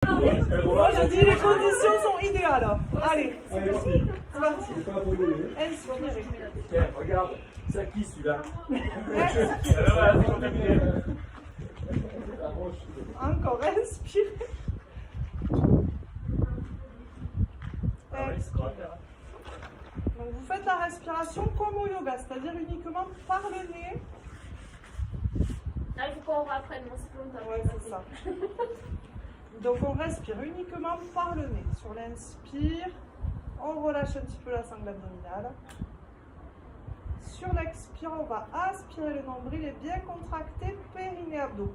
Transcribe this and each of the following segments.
Moi je dis les conditions sont idéales. Allez, Allez, c'est parti. c'est pas attendu. Inspirez. Tiens, regarde, c'est à qui celui-là? Encore, inspirez. Donc vous faites la respiration comme au yoga, c'est-à-dire uniquement par le nez. Ah, il faut qu'on reprenne mon cyclone. Ouais, c'est ça. Donc on respire uniquement par le nez. Sur l'inspire, on relâche un petit peu la sangle abdominale. Sur l'expire, on va aspirer le nombril et bien contracter périnée abdos.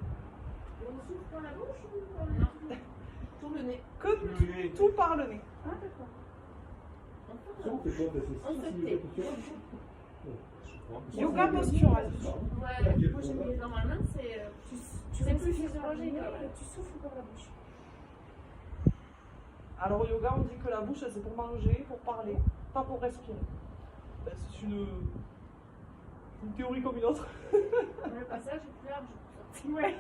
On souffle dans la bouche ou non? Tout le nez. Que tout par le nez. Ah, d'accord. On fait quoi? On se tait. Yoga postural. Ouais, moi j'aime bien. Normalement, c'est plus physiologique. Tu souffles par la bouche. Alors au yoga, on dit que la bouche, c'est pour manger, pour parler, pas pour respirer. Ben, c'est une théorie comme une autre. Le passage est plus large. Ouais.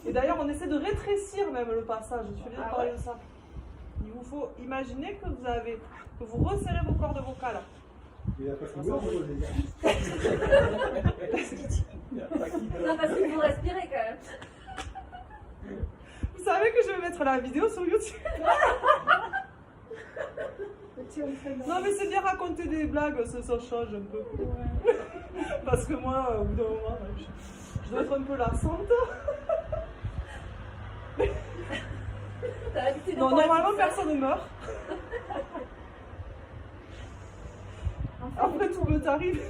Et d'ailleurs, on essaie de rétrécir même le passage. Tu fais bien de parler de ça. Il vous faut imaginer que vous resserrez vos cordes vocales. Il a pas fait boire, Non, parce qu'il faut respirer quand même. Vous savez que je vais mettre la vidéo sur YouTube. Non mais c'est bien raconter des blagues, ça change un peu. Parce que moi, au bout d'un moment, je dois être un peu lassante. Non, normalement personne ne meurt. Après tout peut arriver.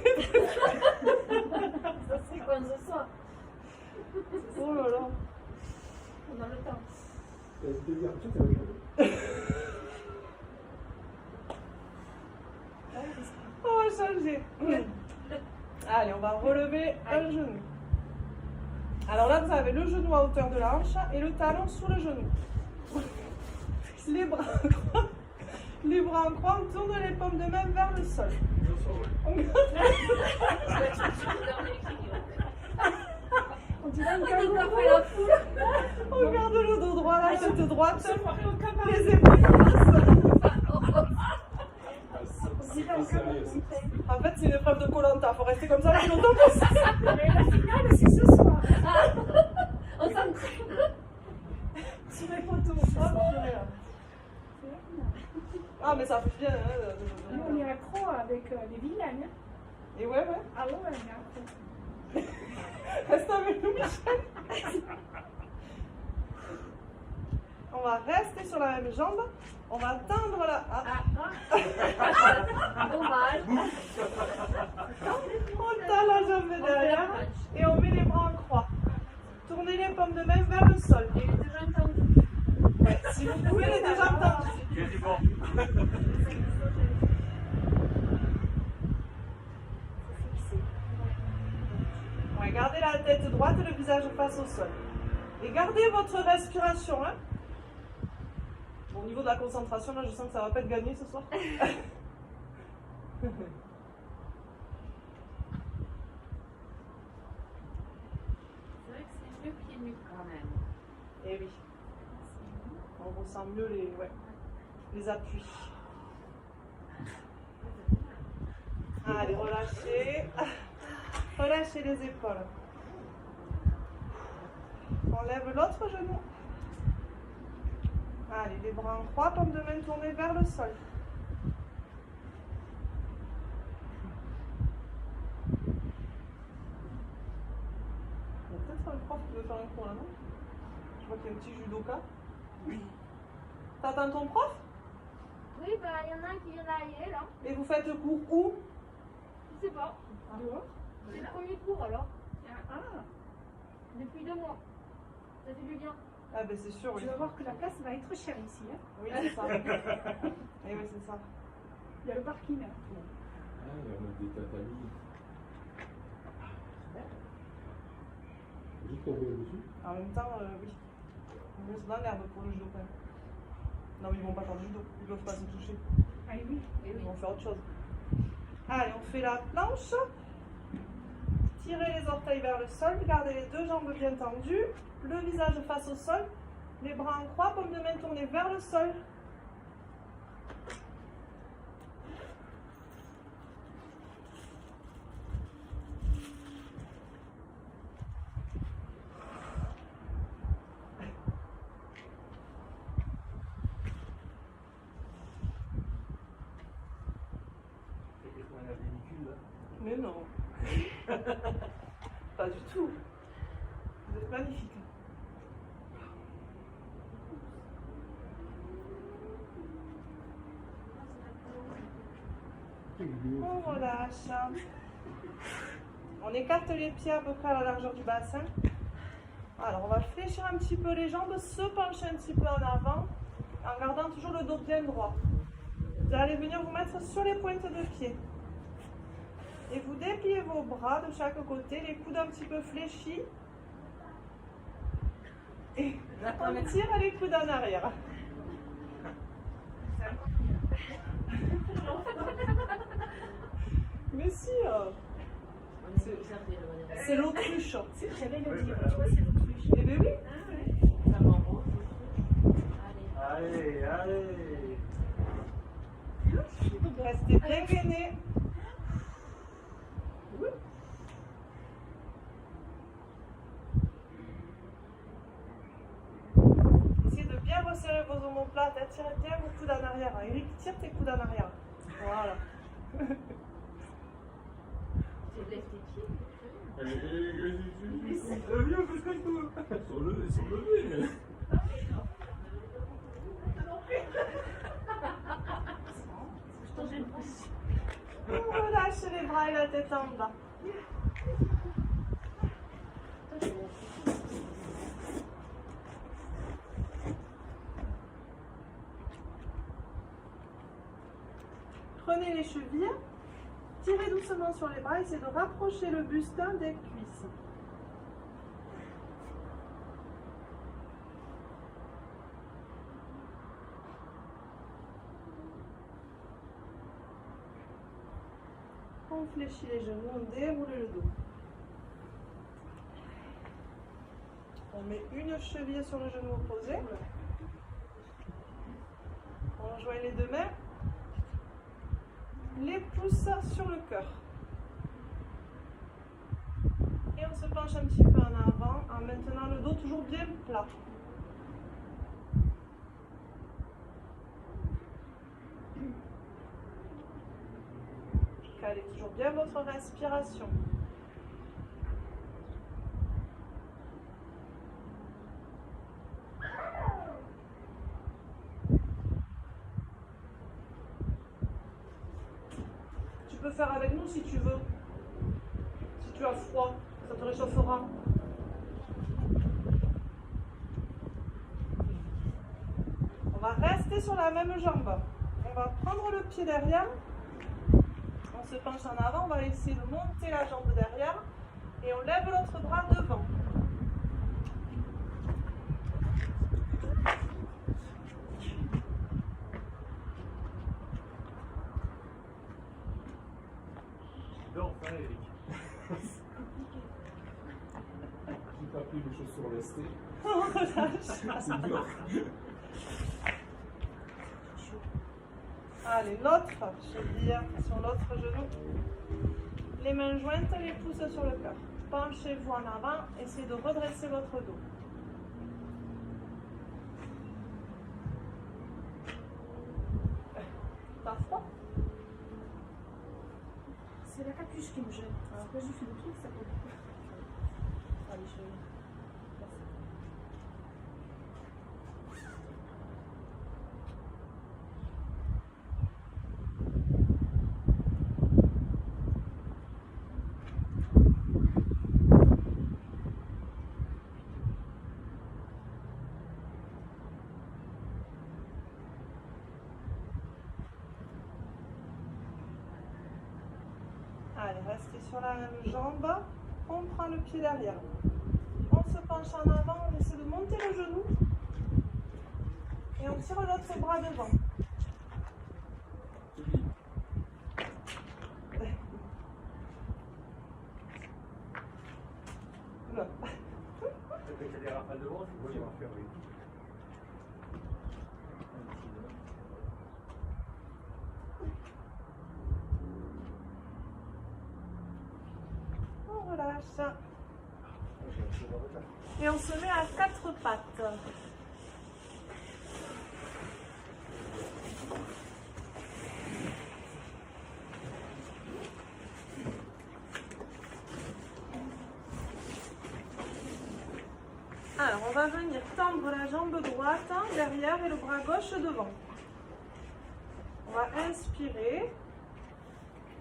Ça serait quoi ce soir? Oh là là. On a le temps. On va changer. Allez, on va relever un genou. Alors là, vous avez le genou à hauteur de la hanche et le talon sous le genou. Les bras en croix, on tourne les paumes de main vers le sol. On dirait une carotte la poule. On garde le dos droit, la tête droite, les épaules. En fait, c'est une épreuve de Koh-Lanta. Faut rester comme ça le plus longtemps possible. Mais la finale, c'est ce soir. On s'entraîne. Sur les poteaux. Ah, mais ça fait bien. Nous, on est accro avec les vilaines. Et ouais. Ah ouais, on est accro. Reste avec nous, Michel. On va rester sur la même jambe. On va tendre la... Dommage. On tend la jambe derrière et on met les bras en croix. Tournez les paumes de main vers le sol. Il est déjà entendu. Ouais, si vous pouvez, les deux jambes tendues. Ouais, gardez la tête droite et le visage face au sol. Et gardez votre respiration. Hein. Bon, au niveau de la concentration, là, je sens que ça va pas être gagné ce soir. C'est vrai que c'est mieux pieds nus quand même. Eh oui. On ressent mieux les appuis. Allez, relâchez. Relâchez les épaules. On lève l'autre genou. Allez, les bras en croix, paume de main tournée vers le sol. Il y a peut-être un prof qui veut faire un cours là, non? Je vois qu'il y a un petit judoka. Oui. T'attends ton prof? Oui, bah il y en a un qui vient d'arriver là. Et vous faites cours où? Je sais pas. Dehors. C'est le premier cours alors. Ah, Depuis 2 mois. Ça fait du bien. Ah ben c'est sûr, oui. tu vas voir que la place va être chère ici. Hein. Oui, c'est ça. Et oui, c'est ça. Il y a le parking. Ah, il y a des tatamis. Juste pour rouler dessus. En même temps, oui. On reste dans l'herbe pour le judo quand même. Non, mais ils vont pas faire du judo. Ils peuvent pas se toucher. Ah oui. Ils vont faire autre chose. Allez, on fait la planche. tirez les orteils vers le sol, gardez les deux jambes bien tendues, le visage face au sol, les bras en croix, paume de main tournée vers le sol. Mais non. Pas du tout. Vous êtes magnifique. On relâche. On écarte les pieds à peu près à la largeur du bassin. Alors on va fléchir un petit peu les jambes, se pencher un petit peu en avant, en gardant toujours le dos bien droit. Vous allez venir vous mettre sur les pointes de pied. Et vous dépliez vos bras de chaque côté, les coudes un petit peu fléchis. Et on tire les coudes en arrière. Mais si, c'est l'autruche. J'allais le dire, tu vois, c'est l'autruche. Eh bien oui. Allez, allez. Restez bien gainés. Essayez de bien resserrer vos omoplates, attirez bien vos coudes en arrière. Eric, tire tes coudes en arrière. Voilà. Viens, parce que je ils sont levés. On relâche les bras et la tête en bas. Prenez les chevilles, tirez doucement sur les bras, essayez de rapprocher le buste des cuisses. On fléchit les genoux, on déroule le dos. On met une cheville sur le genou opposé. On joint les deux mains. Les pouces sur le cœur. Et on se penche un petit peu en avant en maintenant le dos toujours bien plat. Calez toujours bien votre respiration. Tu peux faire avec nous si tu veux. Si tu as froid, ça te réchauffera. On va rester sur la même jambe. On va prendre le pied derrière. On se penche en avant, on va essayer de monter la jambe derrière et on lève l'autre bras devant. Non, pas Eric. J'ai pas pris les chaussures lestées. On relâche. C'est dur. Allez, l'autre cheville sur l'autre genou. Les mains jointes, les pouces sur le cœur. Penchez-vous en avant, essayez de redresser votre dos. T'as froid? C'est la capuche qui me gêne. Après, j'ai fait le truc, ça peut. Allez, cheville. Allez, restez sur la même jambe. On prend le pied derrière. On se penche en avant, on essaie de monter le genou. Et on tire l'autre bras devant. Peut-être qu'il y a des rafales de vent, c'est quoi, faire, oui. On relâche. Et on se met à 4 pattes. Alors, on va venir tendre la jambe droite derrière et le bras gauche devant. On va inspirer.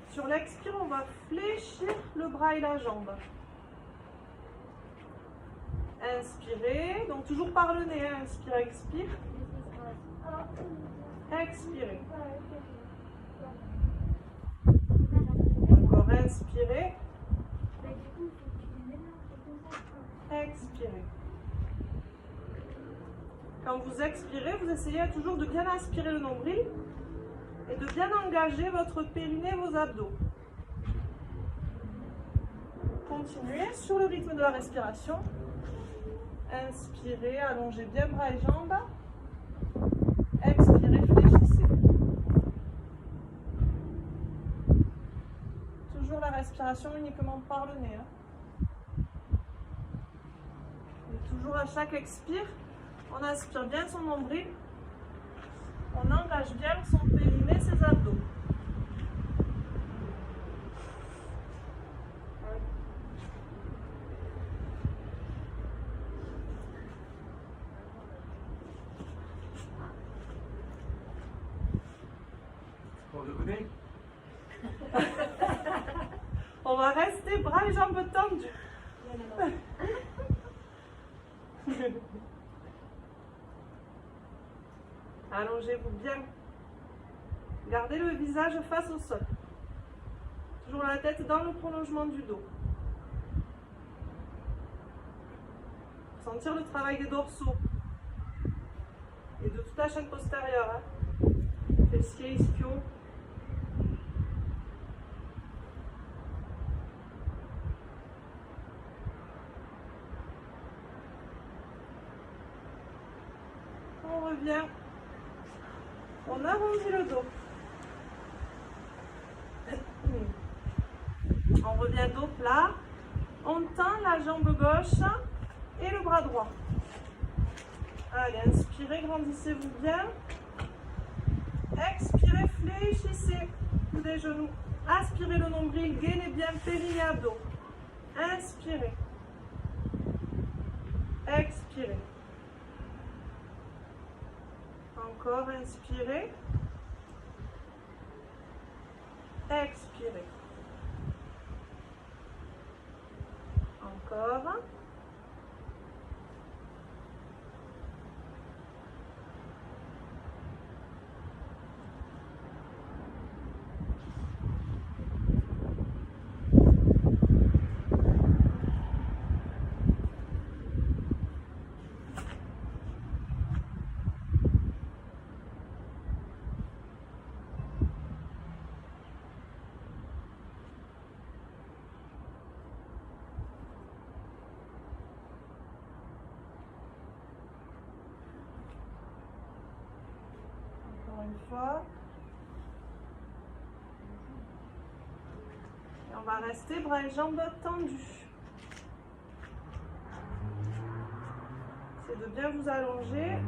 Sur l'expire, on va fléchir le bras et la jambe. Inspirez, donc toujours par le nez, hein. Inspire, expire. Expirez. Encore inspirez. Expirez. Quand vous expirez, vous essayez toujours de bien aspirer le nombril et de bien engager votre périnée et vos abdos. Continuez sur le rythme de la respiration. Inspirez, allongez bien bras et jambes. Expirez, fléchissez. Toujours la respiration uniquement par le nez. Et toujours à chaque expire, on inspire bien son nombril. On engage bien son périnée, ses abdos. Pour le côté. On va rester bras et jambes tendus. Allongez-vous bien. Gardez le visage face au sol. Toujours la tête dans le prolongement du dos. Sentir le travail des dorsaux et de toute la chaîne postérieure. Fessiers, ischios. On revient. On arrondit le dos. On revient dos plat. On tend la jambe gauche et le bras droit. Allez, inspirez, grandissez-vous bien. Expirez, fléchissez les genoux. Aspirez le nombril, gainez bien périnée, abdos. Inspirez. Expirez. Encore, inspirez. Expirez. Encore. Une fois. Et on va rester bras et jambes tendus. C'est de bien vous allonger.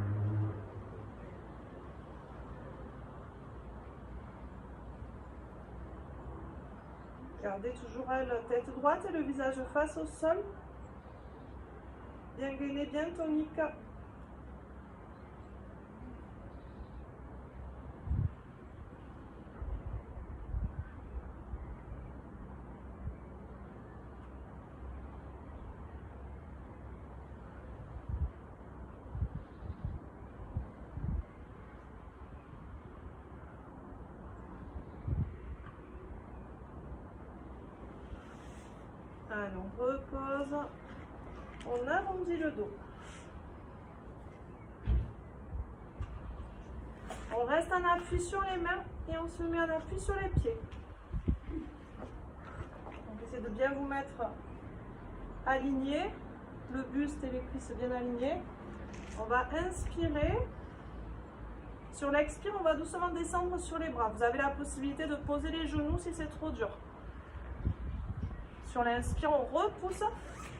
Gardez toujours la tête droite et le visage face au sol. Bien gainé, bien tonique. Allez, on repose. On arrondit le dos. On reste en appui sur les mains et on se met en appui sur les pieds. Donc essayez de bien vous mettre aligné, le buste et les cuisses bien alignés. On va inspirer. Sur l'expire, on va doucement descendre sur les bras. Vous avez la possibilité de poser les genoux si c'est trop dur. Sur l'inspire, on repousse.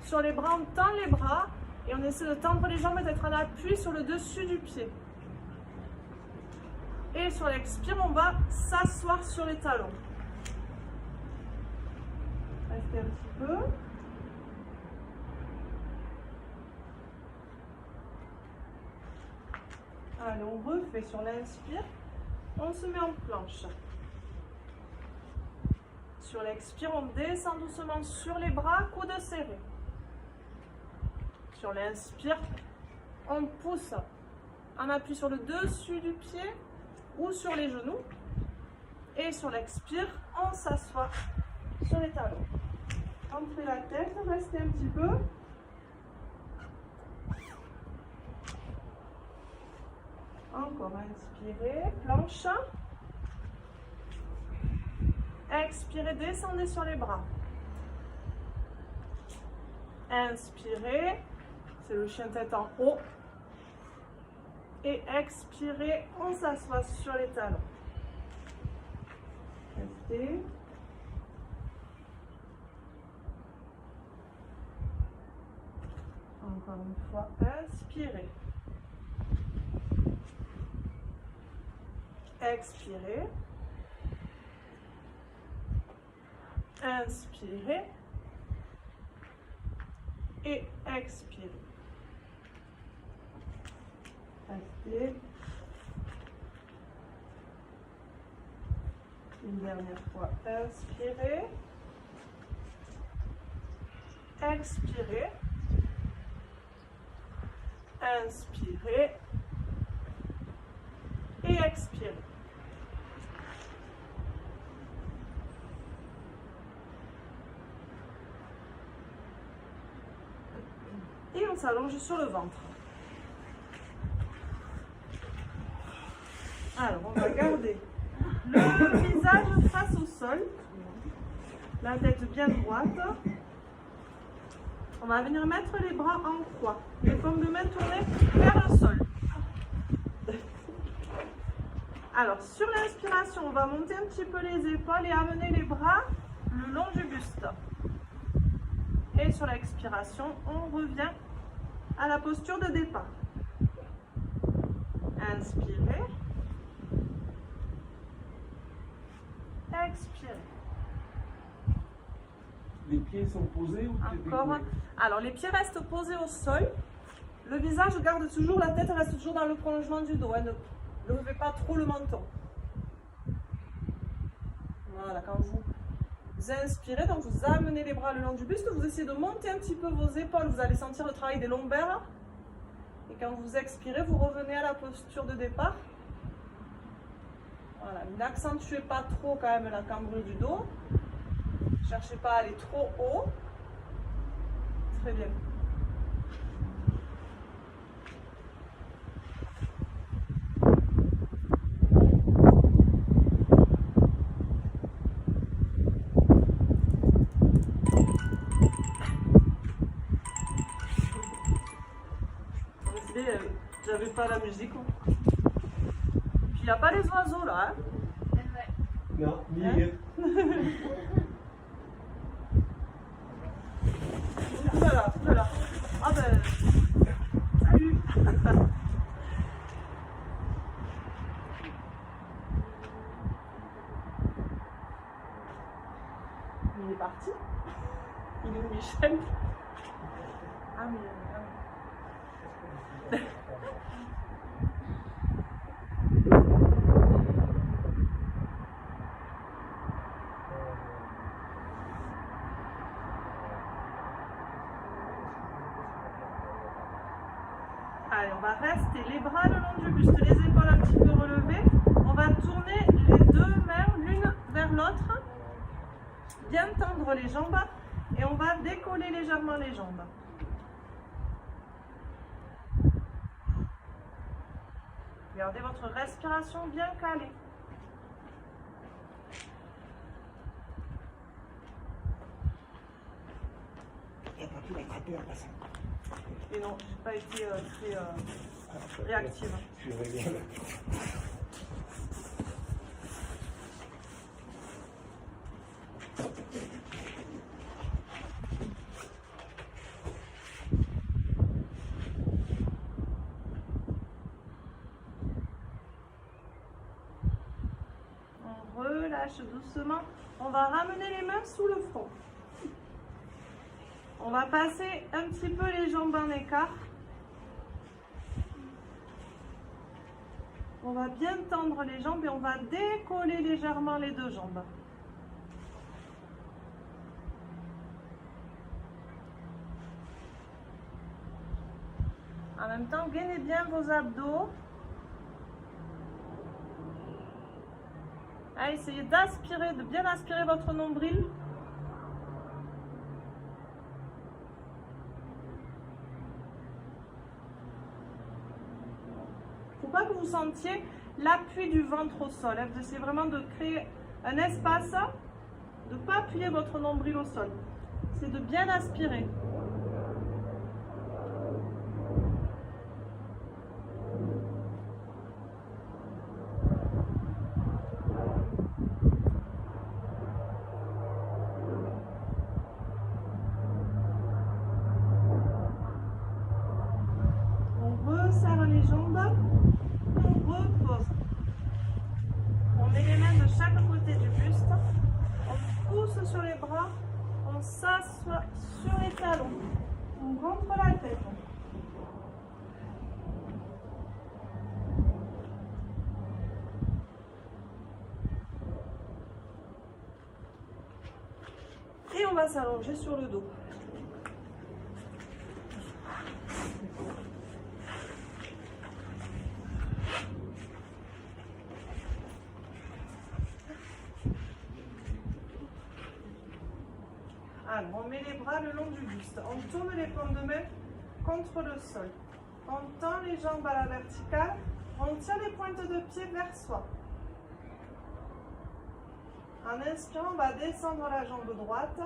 Sur les bras, on tend les bras et on essaie de tendre les jambes et d'être en appui sur le dessus du pied. Et sur l'expire, on va s'asseoir sur les talons. Restez un petit peu. Allez, on refait sur l'inspire. On se met en planche. Sur l'expire, on descend doucement sur les bras, coudes serrés. Sur l'inspire, on pousse en appui sur le dessus du pied ou sur les genoux. Et sur l'expire, on s'assoit sur les talons. Entrez la tête, restez un petit peu. Encore inspirez, planche. Expirez, descendez sur les bras. Inspirez, c'est le chien tête en haut. Et expirez, on s'assoit sur les talons. Restez. Encore une fois, inspirez. Expirez. Inspirez. Et expirez. Restez. Une dernière fois, inspirez. Expirez. Inspirez. Et expirez. Et on s'allonge sur le ventre. Alors, on va garder le visage face au sol, la tête bien droite. On va venir mettre les bras en croix, les paumes de main tournées vers le sol. Alors, sur l'inspiration, on va monter un petit peu les épaules et amener les bras le long du buste. Et sur l'expiration, on revient à la posture de départ. Inspirez. Expirez. Les pieds sont posés ou Encore. Alors, les pieds restent posés au sol. Le visage garde toujours, la tête reste toujours dans le prolongement du dos. Hein. Ne levez pas trop le menton. Voilà, quand vous inspirez, donc vous amenez les bras le long du buste, vous essayez de monter un petit peu vos épaules, vous allez sentir le travail des lombaires. Et quand vous expirez, vous revenez à la posture de départ. Voilà, n'accentuez pas trop quand même la cambrure du dos. Ne cherchez pas à aller trop haut. Très bien. J'avais pas la musique. Puis il n'y a pas les oiseaux là. Hein? Non, ni Hein? Oulala, oulala. Ah ben. Salut. Il est parti. Il est où Michel? Ah mais. Allez, on va rester les bras le long du buste, les épaules un petit peu relevées. On va tourner les deux mains l'une vers l'autre. Bien tendre les jambes et on va décoller légèrement les jambes. Gardez votre respiration bien calée. Et non, j'ai pas été très réactive. Je vais bien. On relâche doucement. On va ramener les mains sous le front. On va passer un petit peu les jambes en écart. On va bien tendre les jambes et on va décoller légèrement les deux jambes. En même temps, gainez bien vos abdos. Allez, essayez d'aspirer, de bien aspirer votre nombril. Il ne faut pas que vous sentiez l'appui du ventre au sol. Vous essayez vraiment de créer un espace, de ne pas appuyer votre nombril au sol. C'est de bien aspirer. Sur les bras, on s'assoit sur les talons, on rentre la tête. Et on va s'allonger sur le dos. Alors, on met les bras le long du buste. On tourne les paumes de main contre le sol. On tend les jambes à la verticale. On tient les pointes de pied vers soi. En inspirant, on va descendre la jambe droite.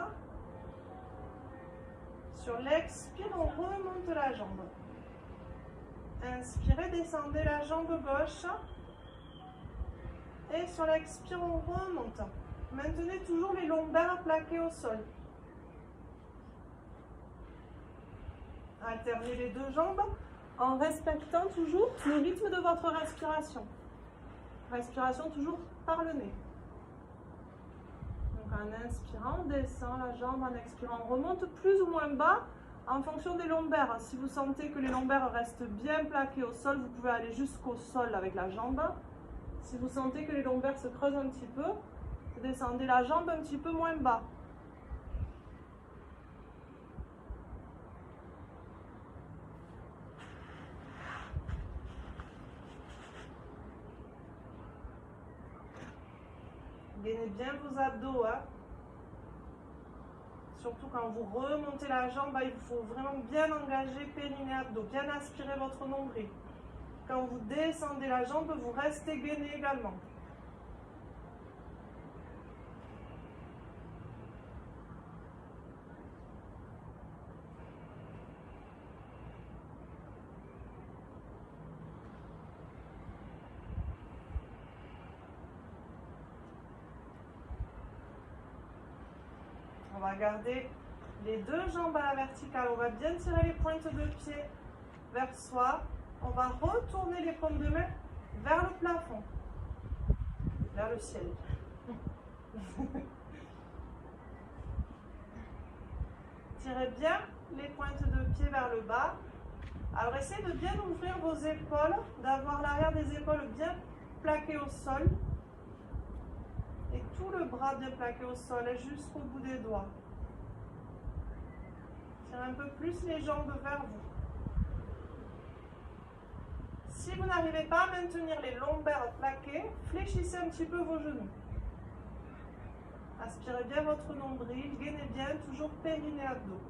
Sur l'expire, on remonte la jambe. Inspirez, descendez la jambe gauche. Et sur l'expire, on remonte. Maintenez toujours les lombaires plaqués au sol. Alternez les deux jambes en respectant toujours le rythme de votre respiration. Respiration toujours par le nez. Donc en inspirant, on descend la jambe, en expirant, on remonte plus ou moins bas en fonction des lombaires. Si vous sentez que les lombaires restent bien plaqués au sol, vous pouvez aller jusqu'au sol avec la jambe. Si vous sentez que les lombaires se creusent un petit peu, vous descendez la jambe un petit peu moins bas. Gainez bien vos abdos. Hein. Surtout quand vous remontez la jambe, il vous faut vraiment bien engager périnée abdos, bien aspirer votre nombril. Quand vous descendez la jambe, vous restez gainé également. On va garder les deux jambes à la verticale. On va bien tirer les pointes de pied vers soi. On va retourner les paumes de main vers le plafond, vers le ciel. Tirez bien les pointes de pied vers le bas. Alors essayez de bien ouvrir vos épaules, d'avoir l'arrière des épaules bien plaqué au sol. Et tout le bras bien plaqué au sol, jusqu'au bout des doigts. Tirez un peu plus les jambes vers vous. Si vous n'arrivez pas à maintenir les lombaires plaqués, fléchissez un petit peu vos genoux. Aspirez bien votre nombril, gainez bien, toujours périnée abdos.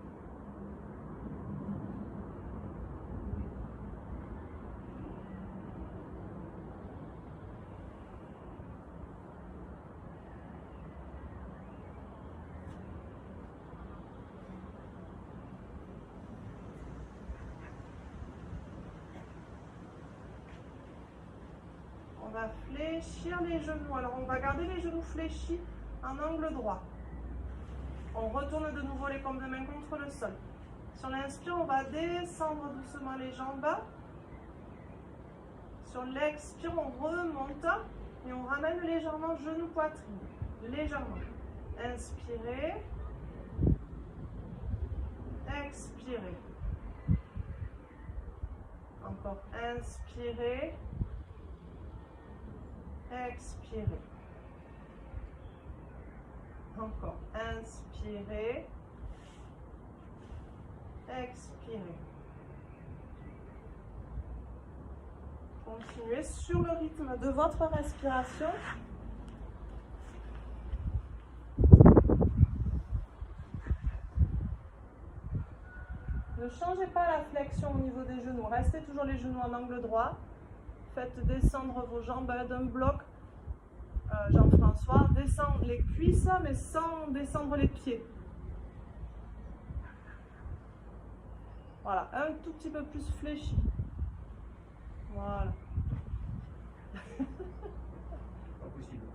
On va fléchir les genoux. Alors, on va garder les genoux fléchis en angle droit. On retourne de nouveau les paumes de main contre le sol. Sur l'inspire, on va descendre doucement les jambes. Sur l'expire, on remonte et on ramène légèrement genou poitrine. Légèrement. Inspirez. Expirez. Encore. Inspirez. Expirez. Encore. Inspirez. Expirez. Continuez sur le rythme de votre respiration. Ne changez pas la flexion au niveau des genoux. Restez toujours les genoux en angle droit. Faites descendre vos jambes d'un bloc. Jean-François, descend les cuisses, mais sans descendre les pieds. Voilà, un tout petit peu plus fléchi. Voilà. Pas possible.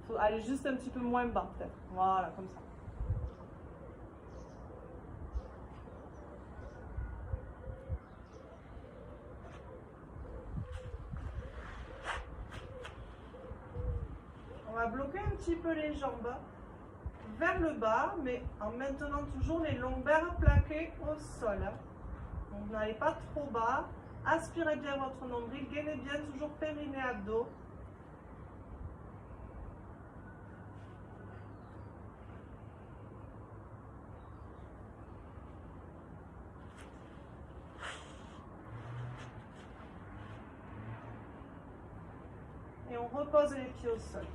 Faut aller juste un petit peu moins bas, peut-être. Voilà, comme ça. On va bloquer un petit peu les jambes vers le bas, mais en maintenant toujours les lombaires plaqués au sol. Donc n'allez pas trop bas. Aspirez bien votre nombril, gainez bien toujours périnée, abdos. Et on repose les pieds au sol.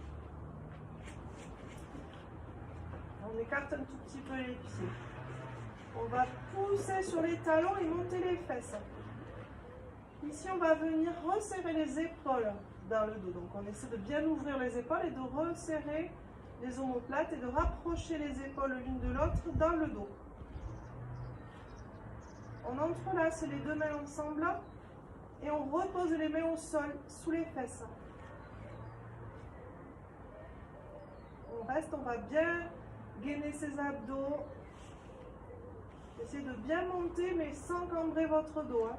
On écarte un tout petit peu les pieds. On va pousser sur les talons et monter les fesses. Ici, on va venir resserrer les épaules dans le dos. Donc, on essaie de bien ouvrir les épaules et de resserrer les omoplates et de rapprocher les épaules l'une de l'autre dans le dos. On entrelace les deux mains ensemble et on repose les mains au sol, sous les fesses. On reste, on va bien gainer ses abdos. Essayez de bien monter, mais sans cambrer votre dos.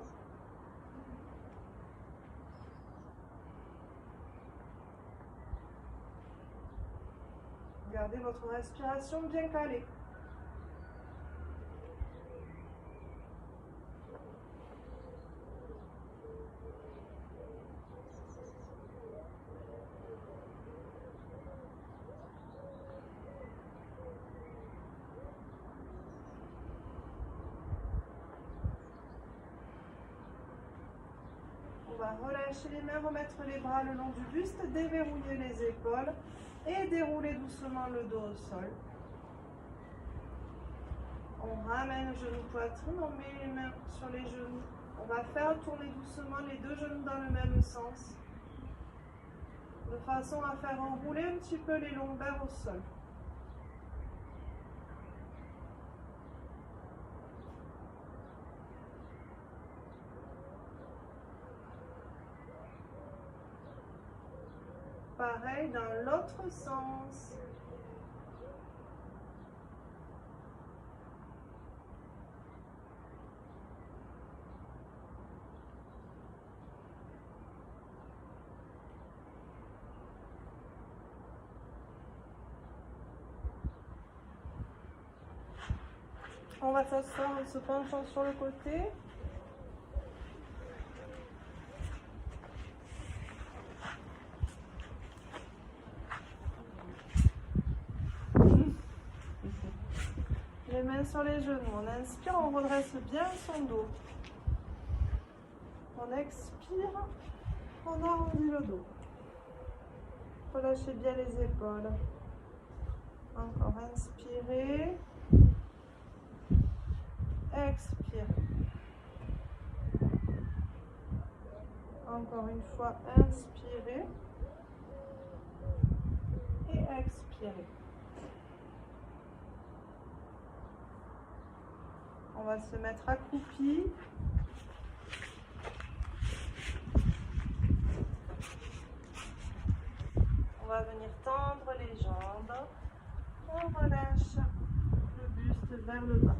Gardez votre respiration bien calée. On va relâcher les mains, remettre les bras le long du buste, déverrouiller les épaules et dérouler doucement le dos au sol. On ramène genou poitrine, on met les mains sur les genoux. On va faire tourner doucement les deux genoux dans le même sens, de façon à faire enrouler un petit peu les lombaires au sol. Pareil dans l'autre sens. On va s'asseoir en se penchant sur le côté. Les mains sur les genoux. On inspire, on redresse bien son dos. On expire, on arrondit le dos. Relâchez bien les épaules. Encore, inspirez. Expirez. Encore une fois, inspirez. Et expirez. On va se mettre accroupi. on relâche le buste vers le bas.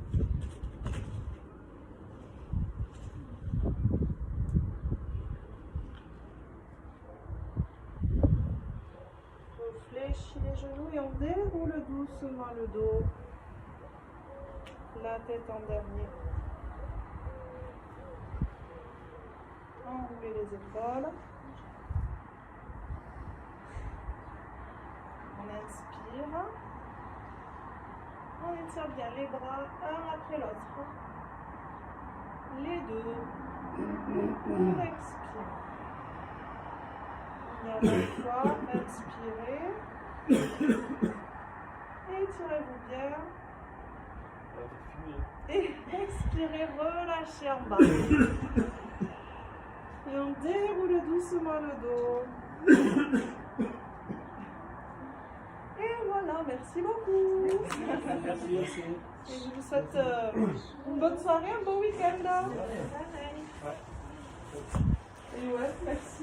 On fléchit les genoux et on déroule doucement le dos. La tête en dernier. Enroulez les épaules. On inspire. On étire bien les bras, un après l'autre. Les deux. On expire. Une dernière fois, inspirez. Étirez-vous bien. Et expirez, relâchez en bas. Et on déroule doucement le dos. Et voilà, merci beaucoup. Merci aussi. Et je vous souhaite une bonne soirée, un bon week-end. Ouais. Et ouais, merci.